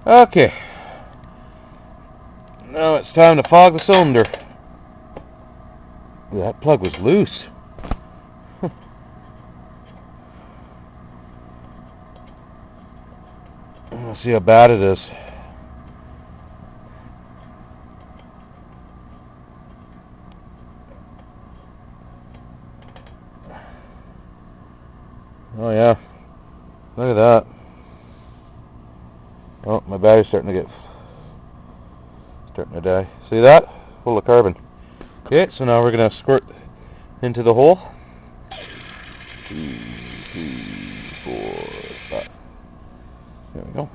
Okay. Now it's time to fog the cylinder. That plug was loose. Let's see how bad it is. Oh yeah, look at that. Oh, my battery's starting to die. See that? Full of carbon. Okay, so now we're gonna squirt into the hole. 2, 3, 4, 5. There we go.